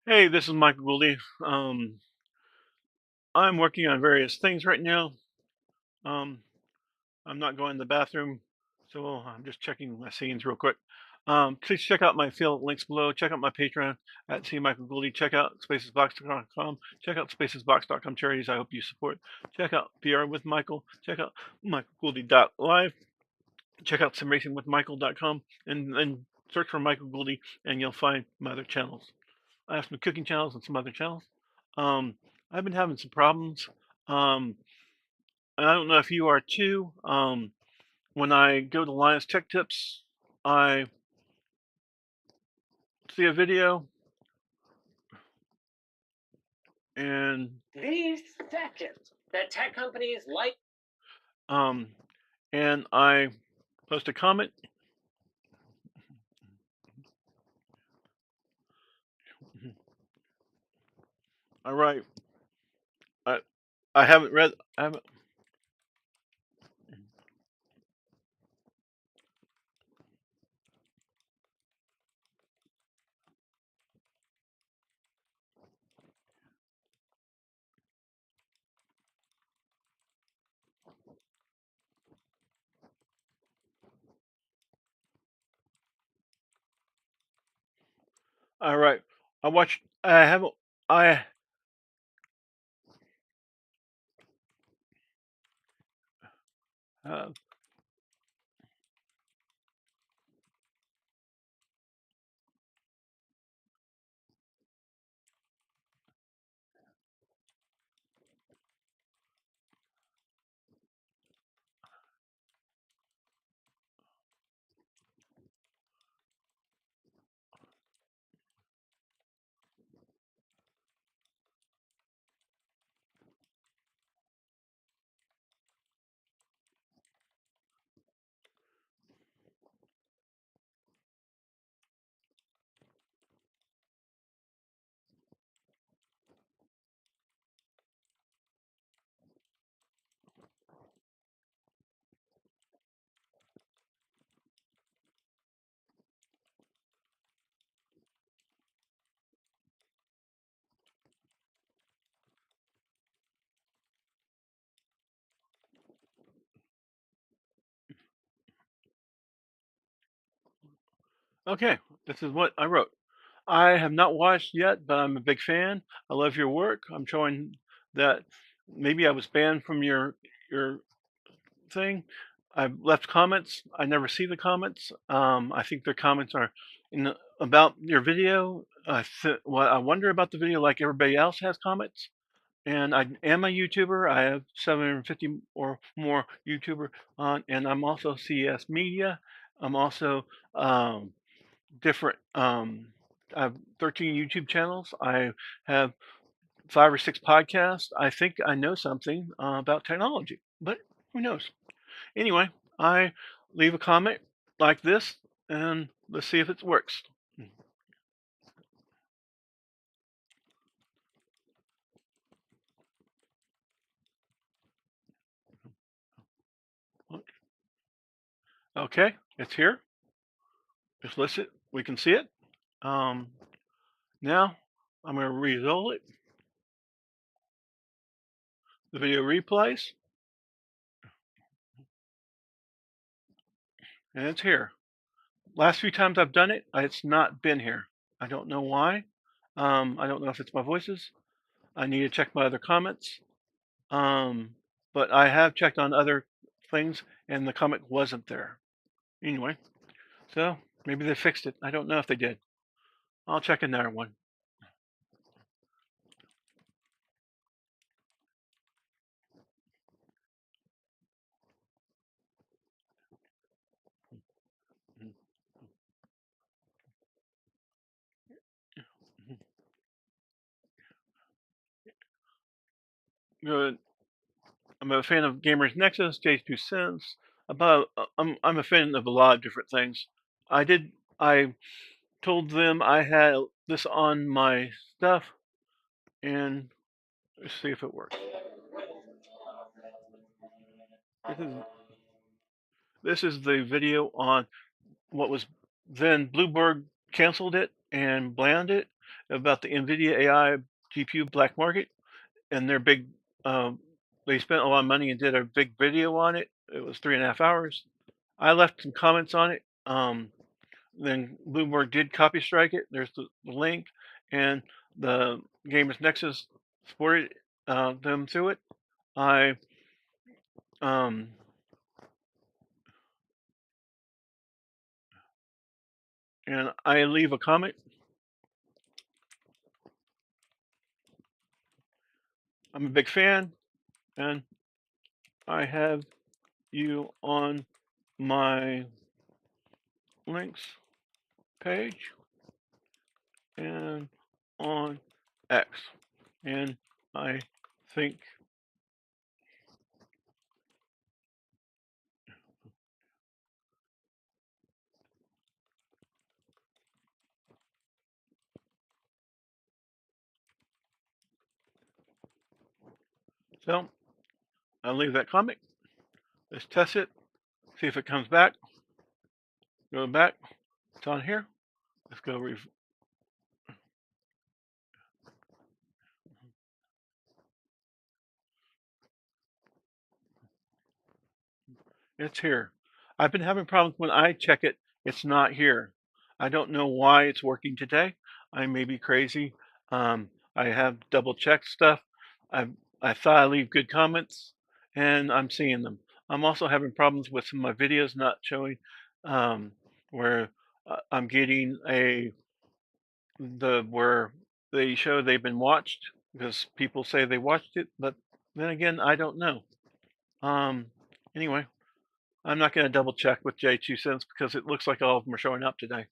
Hey, this is Michael Gouldy. I'm working on various things right now. Um, I'm not going to the bathroom, so I'm just checking my scenes real quick. Please check out my affiliate links below. Check out my Patreon at CMichaelGulde. Check out spacesbox.com. Check out spacesbox.com charities I hope you support. Check out PR with Michael. Check out MichaelGulde.live. Check out SimRacingWithMichael.com and then search for Michael Gouldy and you'll find my other channels. I have some cooking channels and some other channels. Um, I've been having some problems. Um, and I don't know if you are too. When I go to Linustechtips, I see a video and these seconds that tech companies like um, and I post a comment. I write, I, I haven't read, I haven't, I write, I watch, I haven't, I, uh, okay, this is what I wrote. I have not watched yet, but I'm a big fan. I love your work. I'm showing that maybe I was banned from your thing. I've left comments. I never see the comments. I think the comments are about your video. Well, I wonder about the video like everybody else has comments. And I am a YouTuber. I have 750 or more YouTuber on, and I'm also CS Media. I'm also different. I have 13 YouTube channels. I have 5 or 6 podcasts. I think I know something about technology, but who knows? Anyway, I leave a comment like this, and let's see if it works. Okay, it's here. Just listen. We can see it. Um, now I'm going to re-roll it. The video replays, and it's here. Last few times I've done it, it's not been here. I don't know why. I don't know if it's my voices. I need to check my other comments. Um, but I have checked on other things, and the comment wasn't there. Anyway, so maybe they fixed it. I don't know if they did. I'll check another one. Good. I'm a fan of gamersnexus, jaz2cents. I'm a fan of a lot of different things. I told them I had this on my stuff, and let's see if it works. This is this is the video on what was then Bluebird canceled it and banned it. about the NVIDIA AI GPU black market and their big. They spent a lot of money and did a big video on it. It was 3.5 hours. I left some comments on it. Then Bloomberg did copy strike it. There's the link, and the gamersnexus supported them through it. I um, and I leave a comment. I'm a big fan, and I have you on my links page and on X. And I think so. I'll leave that comment. Let's test it, see if it comes back. Go back. It's on here. Let's go. It's here. I've been having problems when I check it. It's not here. I don't know why it's working today. I may be crazy. I have double checked stuff. I thought I leave good comments, and I'm seeing them. I'm also having problems with some of my videos not showing, where I'm getting where they show they've been watched because people say they watched it, but then again, I don't know. Um, anyway. I'm not going to double check with jaz2cents because it looks like all of them are showing up today.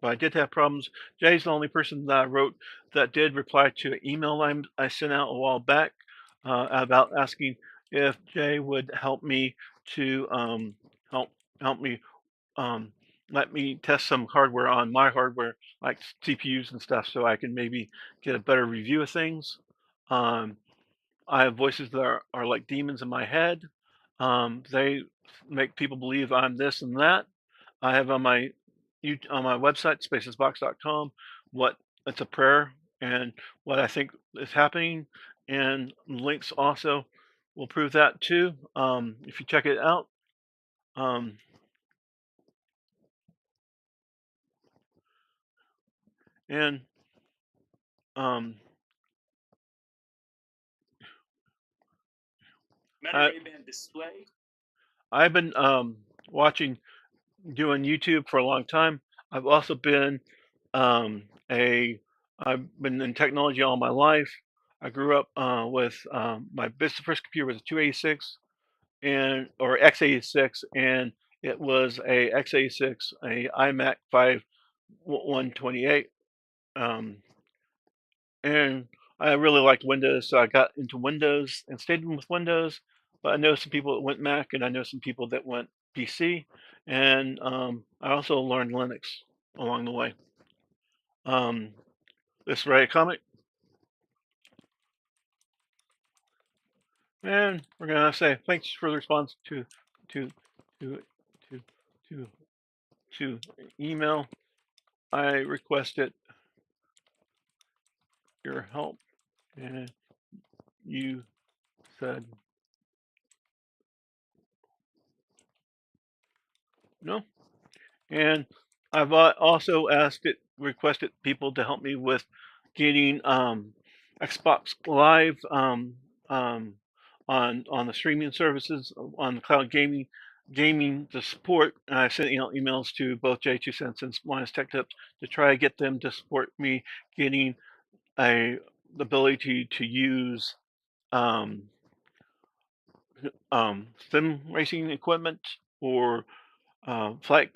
But I did have problems. Jay's the only person that I wrote that did reply to an email I sent out a while back about asking if Jay would help me to help me let me test some hardware on my hardware, like CPUs and stuff, so I can maybe get a better review of things. Um, I have voices that are like demons in my head. They make people believe I'm this and that. I have on my website, spacesbox.com, what it's a prayer and what I think is happening, and links also will prove that too. If you check it out, um, and um, I, display. I've been watching doing YouTube for a long time. I've also been um, a I've been in technology all my life. I grew up with my first computer was a 286 and or x86, and it was a x86, a iMac 5128, and I really liked Windows, so I got into Windows and stayed with Windows. But I know some people that went Mac, and I know some people that went PC, and I also learned Linux along the way. Let's write a comment, and we're gonna say thanks for the response to to to to to email. I requested your help, and you said no. And I've also requested people to help me with getting Xbox Live on the streaming services on the cloud gaming to support. And I sent emails to both jaz2cents and Linustechtips to try to get them to support me getting the ability to use um, sim racing equipment or flight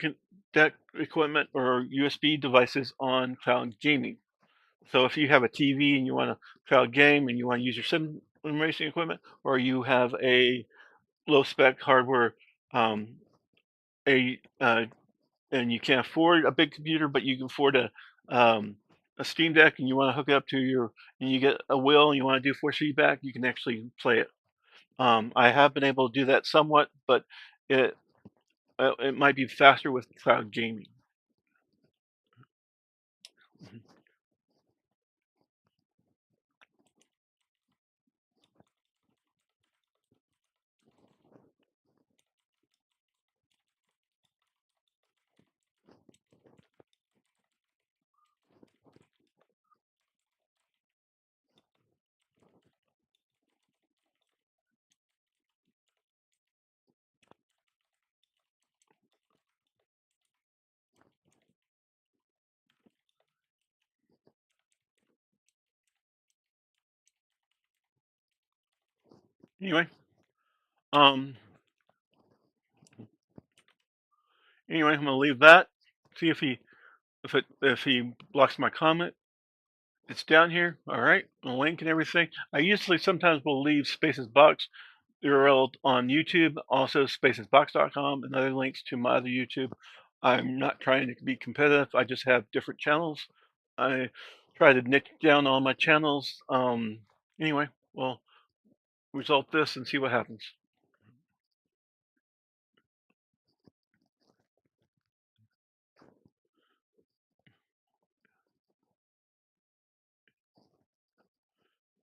deck equipment or USB devices on cloud gaming. So if you have a TV and you want to cloud game and you want to use your sim racing equipment, or you have a low spec hardware, um, a and you can't afford a big computer, but you can afford a Steam Deck, and you want to hook it up to and you get a wheel and you want to do force feedback, you can actually play it. I have been able to do that somewhat, but it it might be faster with cloud gaming. Anyway, um, anyway, I'm gonna leave that. See if he blocks my comment. It's down here. All right, a link and everything. I usually sometimes will leave Spaces Box URL on YouTube, also spacesbox.com, and other links to my other YouTube. I'm not trying to be competitive. I just have different channels. I try to niche down all my channels. Anyway, we'll result this and see what happens.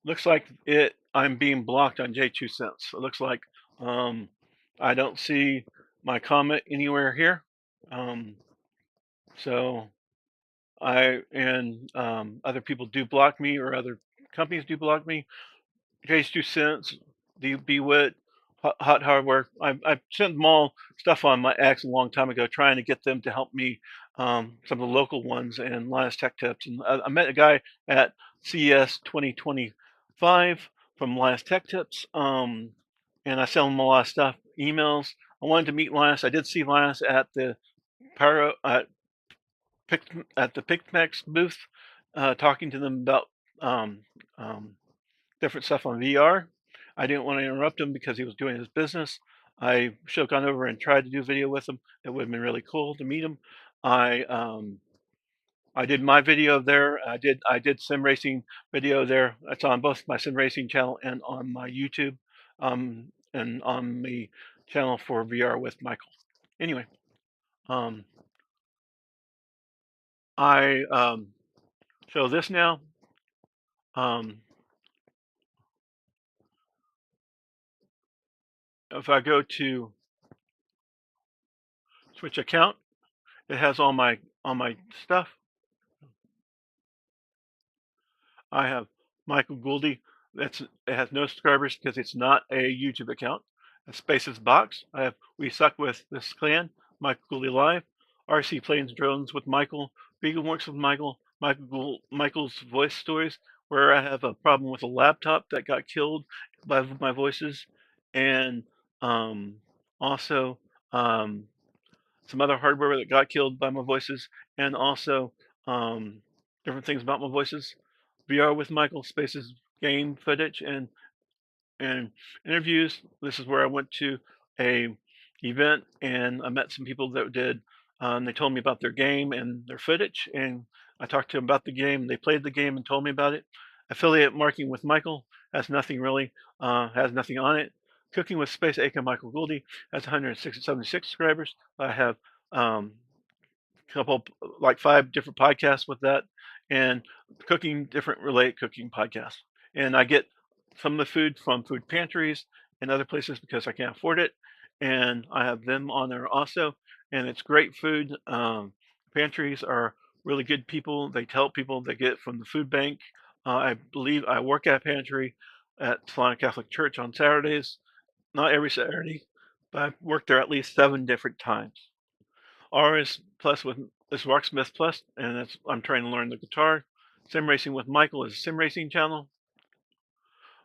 Looks like I'm being blocked on jaz2cents. It looks like um, I don't see my comment anywhere here. Um, so other people do block me, or other companies do block me. jaz2cents, the Bewit, Hot Hardware. I sent them all stuff on my ex a long time ago, trying to get them to help me, some of the local ones, and Linustechtips. And I met a guy at CES 2025 from Linustechtips, and I sell him a lot of stuff, emails. I wanted to meet Linus. I did see Linus at the Paro, at the Picmex booth, talking to them about um, um, different stuff on VR. I didn't want to interrupt him because he was doing his business. I should have gone over and tried to do video with him. It would have been really cool to meet him. I um, I did my video there. I did sim racing video there. It's on both my sim racing channel and on my YouTube, and on the channel for VR with Michael. Anyway, um, I show this now. Um, if I go to switch account, it has all my stuff. I have Michael Gouldy. It has no subscribers because it's not a YouTube account. A Spaces Box. I have We Suck with This Clan, MichaelGulde.live, RC Planes Drones with Michael, Beagle Works with Michael, Michael's Voice Stories, where I have a problem with a laptop that got killed by my voices, and um, also um, some other hardware that got killed by my voices, and also um, different things about my voices. VR with Michael Spaces game footage and interviews. This is where I went to a event and I met some people that did. They told me about their game and their footage, and I talked to them about the game. They played the game and told me about it. Affiliate marketing with Michael has nothing really, has nothing on it. Cooking with Space, aka Michael Gouldy, has 176 subscribers. I have um, couple, like 5 different podcasts with that, and cooking, different related cooking podcasts. And I get some of the food from food pantries and other places because I can't afford it, and I have them on there also. And it's great food. Pantries are really good people. They help people. They get it from the food bank. I believe I work at a pantry at Salina Catholic Church on Saturdays. Not every Saturday, but I've worked there at least 7 different times. R is plus with is Rocksmith Plus, and that's I'm trying to learn the guitar. Sim Racing with Michael is a sim racing channel.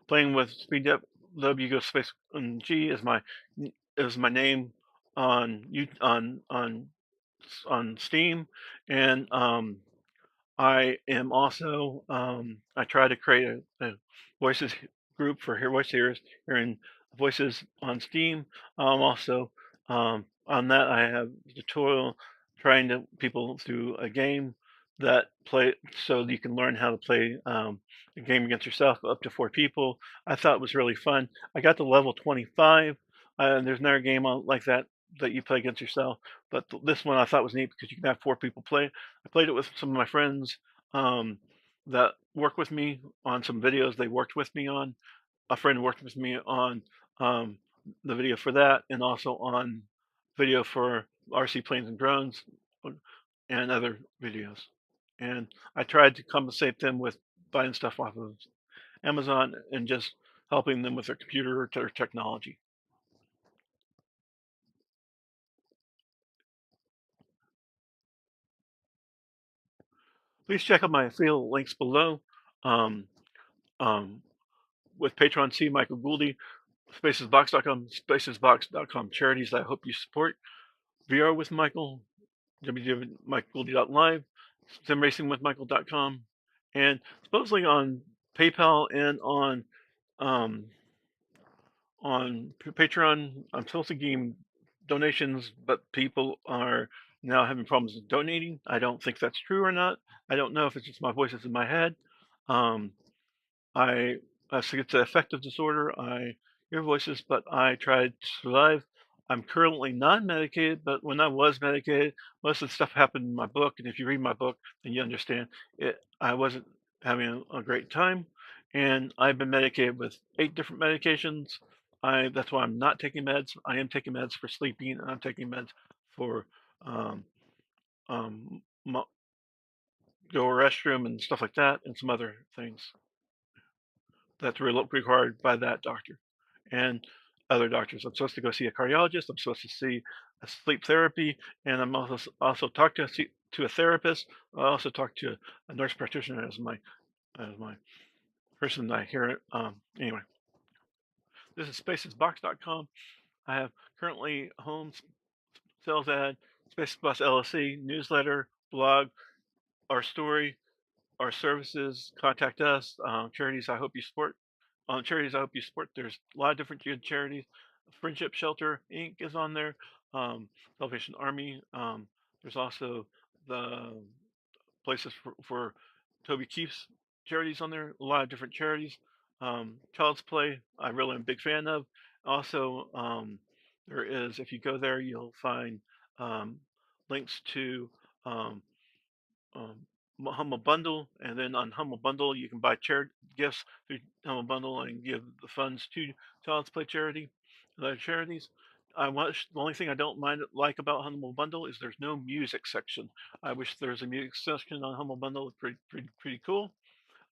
Playing with Speed Up W Go Space and G is my name on you on Steam, and I am also I try to create a voices group for Hear Voice Hearers here in Voices on Steam. Also on that I have a tutorial trying to people through a game that play so you can learn how to play a game against yourself up to 4 people. I thought it was really fun. I got to level 25. And there's another game like that that you play against yourself, but this one I thought was neat because you can have 4 people play. I played it with some of my friends um, that work with me on some videos they worked with me on. A friend worked with me on um, the video for that, and also on video for RC Planes and Drones and other videos. And I tried to compensate them with buying stuff off of Amazon and just helping them with their computer or their technology. Please check out my affiliate links below. Um, um, with Patreon C, Michael Gouldy. spacesbox.com, spacesbox.com charities I hope you support. VR with Michael, www.MichaelGulde.live, simracingwithmichael.com, and supposedly on PayPal and um, on Patreon. I'm supposed to give donations, but people are now having problems with donating. I don't think that's true or not. I don't know if it's just my voices in my head. Um, I it's an affective disorder. I hear voices, but I tried to survive. I'm currently non-medicated, but when I was medicated, most of the stuff happened in my book. And if you read my book, then you understand it. I wasn't having a great time, and I've been medicated with 8 different medications. That's why I'm not taking meds. I am taking meds for sleeping, and I'm taking meds for um, um, go to restroom and stuff like that, and some other things that's required by that doctor and other doctors. I'm supposed to go see a cardiologist. I'm supposed to see a sleep therapy, and I'm also talk to a therapist. I also talk to a nurse practitioner as my person that I hear it. Anyway, this is spacesbox.com. I have currently home sales ad, Spacesbox LLC, newsletter, blog, our story, our services, contact us, charities I hope you support. On charities I hope you support, there's a lot of different good charities. Friendship Shelter Inc. is on there. Salvation Army. There's also the places for Toby Keith's charities on there. A lot of different charities. Child's Play, I really am a big fan of. Also, there is, if you go there, you'll find um, links to um, um, Humble Bundle, and then on Humble Bundle you can buy charity gifts through Humble Bundle and give the funds to Child's Play charity, and other charities. The only thing I don't like about Humble Bundle is there's no music section. I wish there was a music section on Humble Bundle. It's pretty cool.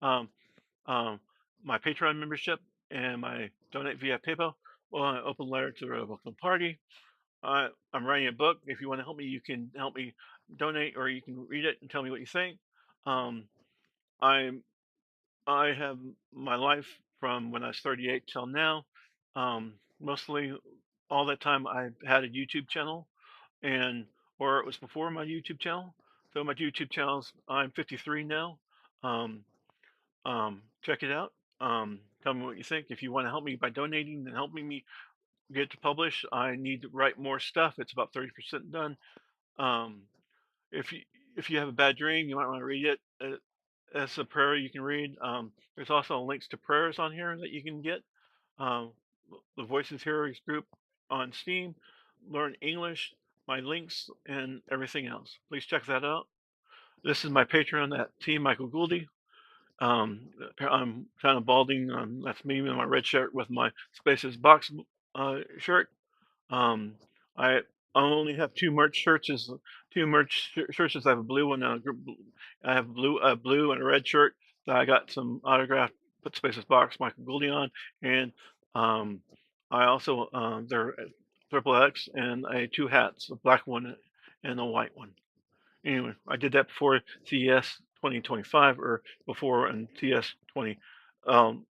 Um, um, my Patreon membership and my donate via PayPal. Well, an open letter to the Republican Party. I'm writing a book. If you want to help me, you can help me donate, or you can read it and tell me what you think. Um, I'm I have my life from when I was 38 till now. Mostly all that time I had a YouTube channel, and or it was before my YouTube channel. So my YouTube channels, I'm 53 now. Um, Check it out. Tell me what you think. If you want to help me by donating and helping me get to publish, I need to write more stuff. It's about 30% done. Um, if you if you have a bad dream, you might want to read it. That's a prayer you can read. There's also links to prayers on here that you can get. Um, the Voices Heroes group on Steam. Learn English, my links, and everything else. Please check that out. This is my Patreon at Team Michael Gouldy. I'm kind of balding. That's me in my red shirt with my Spaces Box shirt. Um, I I only have two merch shirts. Shirts. I have a blue one. I have a blue and a red shirt that I got some autographed. Put Spaces Box Michael Gouldy on, and um, I also they're triple X and two hats, a black one and a white one. Anyway, I did that before CES 2025 or before in TS 20. Um,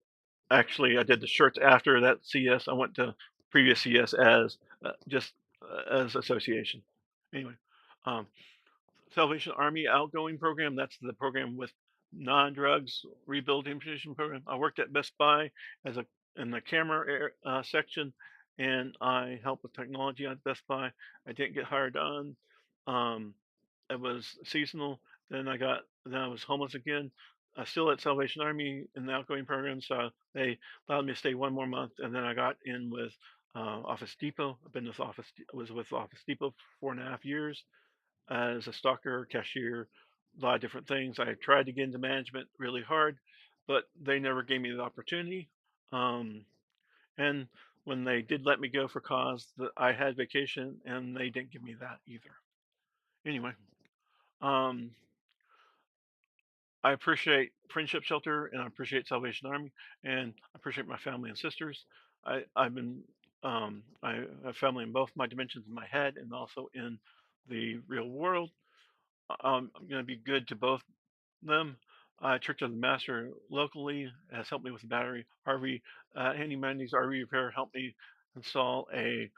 Actually, I did the shirts after that CS. I went to previous CS as just as association. Anyway, um, Salvation Army outgoing program. That's the program with non-drugs rehabilitation program. I worked at Best Buy as a in the camera section, and I helped with technology at Best Buy. I didn't get hired on. Um, it was seasonal. Then I was homeless again. Still at Salvation Army in the outgoing program, so they allowed me to stay one more month, and then I got in with Office Depot. I've been with was with Office Depot for 4.5 years as a stalker, cashier, a lot of different things. I tried to get into management really hard, but they never gave me the opportunity. Um, and when they did let me go for cause, I had vacation, and they didn't give me that either. Anyway, um, I appreciate Friendship Shelter, and I appreciate Salvation Army, and I appreciate my family and sisters. I have family in both my dimensions in my head and also in the real world. I'm going to be good to both of them. Church of the Master locally has helped me with the battery. Harvey Handyman's RV Repair helped me install a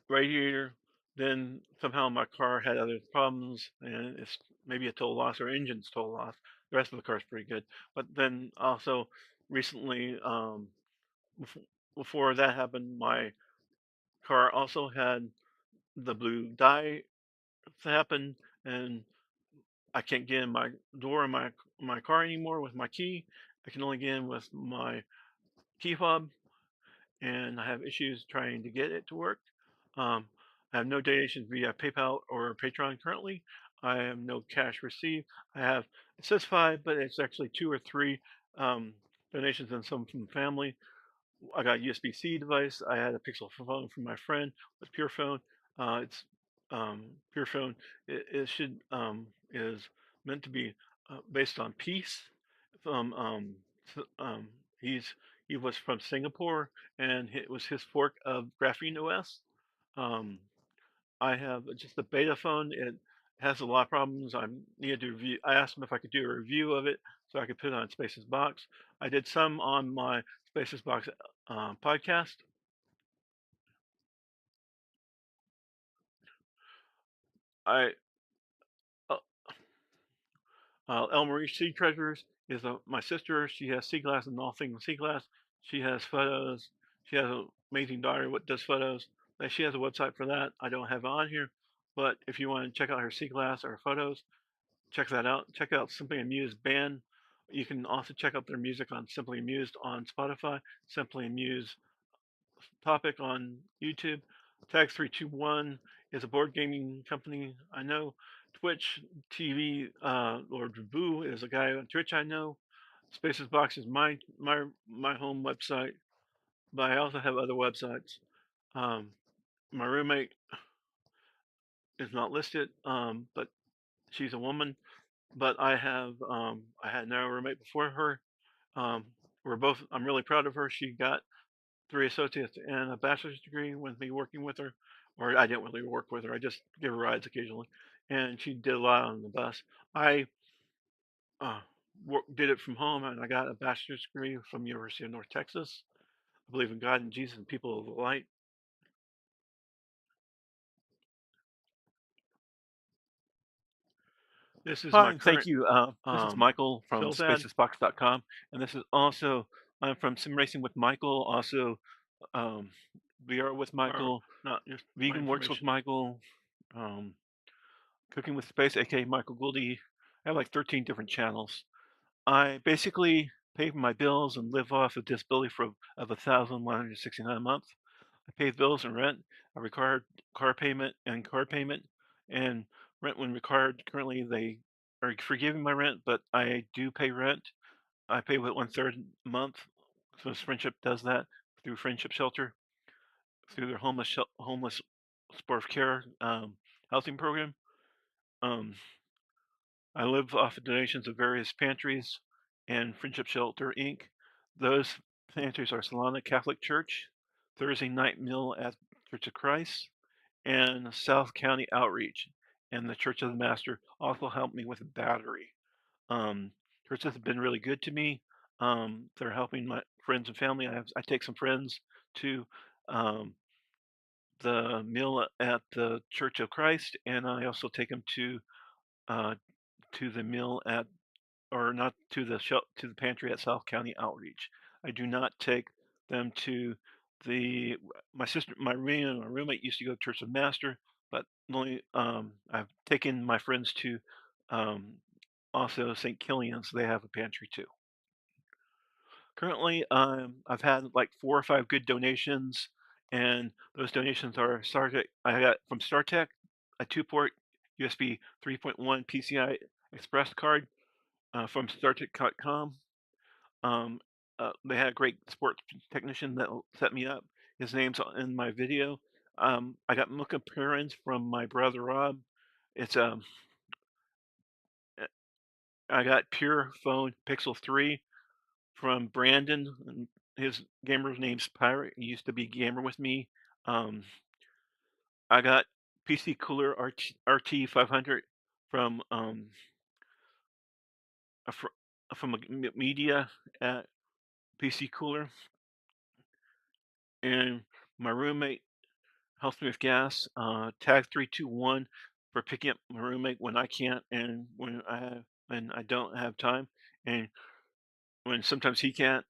radiator. Then somehow my car had other problems, and it's maybe a total loss or engine's total loss. The rest of the car's pretty good. But then also recently, before that happened, my car also had the blue dye happen, and I can't get in my door in my car anymore with my key. I can only get in with my key fob, and I have issues trying to get it to work. Um, I have no donations via PayPal or Patreon currently. I have no cash received. I have, it says five, but it's actually two or three um, donations and some from family. I got a USB-C device. I had a Pixel phone from my friend with Pure Phone. It's Pure Phone. It should is meant to be based on peace. From he's he was from Singapore, and it was his fork of Graphene OS. Um, I have just a beta phone. It has a lot of problems. I needed to review. I asked him if I could do a review of it so I could put it on Spaces Box. I did some on my Spaces Box podcast. I uh, Elmarie Sea Treasures is my sister. She has sea glass and all things sea glass. She has photos. She has an amazing daughter what does photos. She has a website for that. I don't have it on here, but if you want to check out her sea glass or photos, check that out. Check out Simply Amused band. You can also check out their music on Simply Amused on Spotify, Simply Amused topic on YouTube. Tag321 is a board gaming company I know. Twitch TV, Lord Boo is a guy on Twitch I know. Spaces Box is my home website, but I also have other websites. Um, my roommate is not listed, but she's a woman. But I had another roommate before her. Um, I'm really proud of her. She got three associates and a bachelor's degree with me working with her, or I didn't really work with her. I just give her rides occasionally, and she did a lot on the bus. I uh, did it from home, and I got a bachelor's degree from the University of North Texas. I believe in God and Jesus and people of the light. This is Hi, my and thank current you. This is Michael from Phil's ad, spacesbox.com, and this is also I'm from Sim Racing with Michael. Also, um, VR with or Michael, not just my Vegan Works with information. Michael, um, Cooking with Space, aka Michael Gouldy. I have like 13 different channels. I basically pay for my bills and live off a disability of 1,169 a month. I pay bills and rent, a required car payment and car payment, and rent when required. Currently, they are forgiving my rent, but I do pay rent. I pay with 1/3 a month. So Friendship does that through Friendship Shelter, through their homeless sport care housing program. Um, I live off of donations of various pantries and Friendship Shelter Inc. Those pantries are Solana Catholic Church, Thursday night meal at Church of Christ, and South County Outreach. And the Church of the Master also helped me with a battery. Um, Churches have been really good to me. They're helping my friends and family. I take some friends to um, the meal at the Church of Christ, and I also take them uh, to the meal at or not to to the pantry at South County Outreach. I do not take them to the my roommate used to go to Church of Master, but only I've taken my friends to um, also St. Killian's. They have a pantry too. Currently, I've had like 4 or 5 good donations, and those donations are StarTech. I got from StarTech a 2-port USB 3.1 PCI Express card from StarTech.com. Um, they had a great sports technician that set me up. His name's in my video. I got Mocha appearance from my brother Rob. It's I got Pure Phone Pixel 3 from Brandon. And his gamer name's Pirate. He used to be gamer with me. Um, I got PC Cooler RT 500 from from a media at PC Cooler, and my roommate helps me with gas. Tag 321 for picking up my roommate when I can't and when I don't have time, and when sometimes he can't.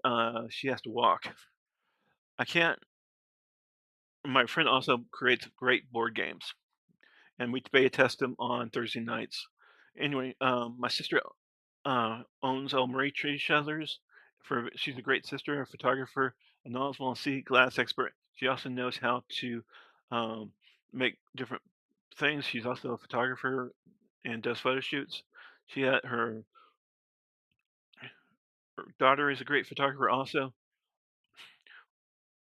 She has to walk. I can't. My friend also creates great board games, and we beta test them on Thursday nights. Anyway, my sister owns El Marie Tree Shutters. She's a great sister, a photographer, a knowledgeable and sea glass expert. She also knows how to um, make different things. She's also a photographer and does photo shoots. She had her daughter is a great photographer also.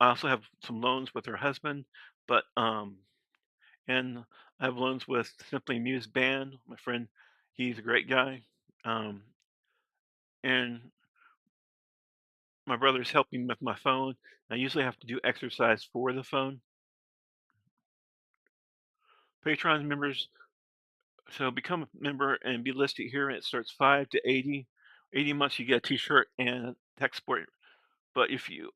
I also have some loans with her husband, but and I have loans with Simply Muse Band. My friend, he's a great guy. Um, and my brother's helping with my phone. I usually have to do exercise for the phone. Patreon members, so become a member and be listed here. It starts 5 to 80. 80 months, you get a t-shirt and a tech support. But if you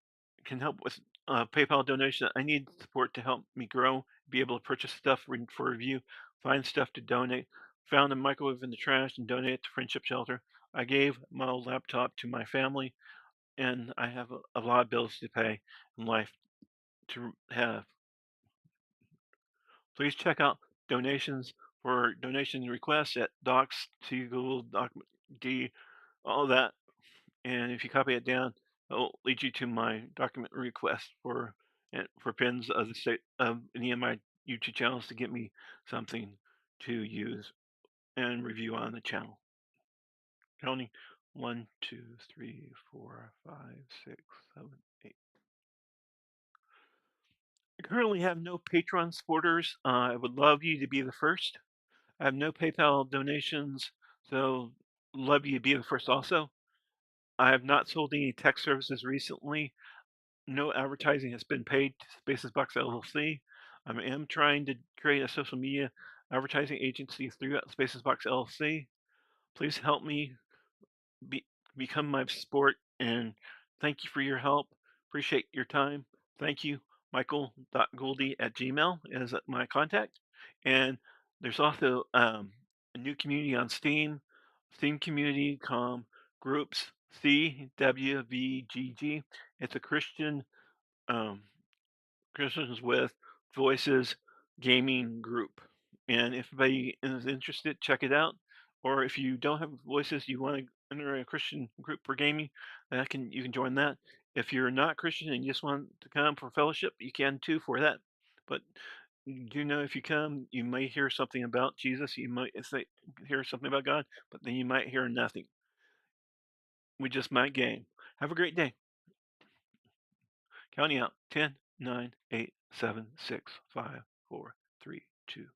can help with PayPal donation, I need support to help me grow, be able to purchase stuff for review, find stuff to donate. Found a microwave in the trash and donated it to Friendship Shelter. I gave my old laptop to my family, and I have a lot of bills to pay in life to have. Please check out donations for donation requests at docs to Google document D, all that. And if you copy it down, it'll lead you to my document request for pins of the state of any of my YouTube channels to get me something to use and review on the channel. Counting 1, 2, 3, 4, 5, 6, 7, 8. I currently have no Patreon supporters. I would love you to be the first. I have no PayPal donations, so love you to be the first also. I have not sold any tech services recently. No advertising has been paid to Spacesbox LLC. I am trying to create a social media advertising agency through Spacesbox LLC. Please help me be, become my support, and thank you for your help. Appreciate your time. Thank you. MichaelGulde@gmail is my contact. And there's also a new community on Steam, Steam Community groups CWVGG. It's a Christian um, Christians with Voices gaming group. And if anybody is interested, check it out. Or if you don't have voices, you want to enter a Christian group for gaming, you can join that. If you're not Christian and you just want to come for fellowship, you can too for that. But you know, if you come, you may hear something about Jesus. You might hear something about God, but then you might hear nothing. We just might game. Have a great day. Counting out 10, 9, 8, 7, 6, 5, 4, 3, 2.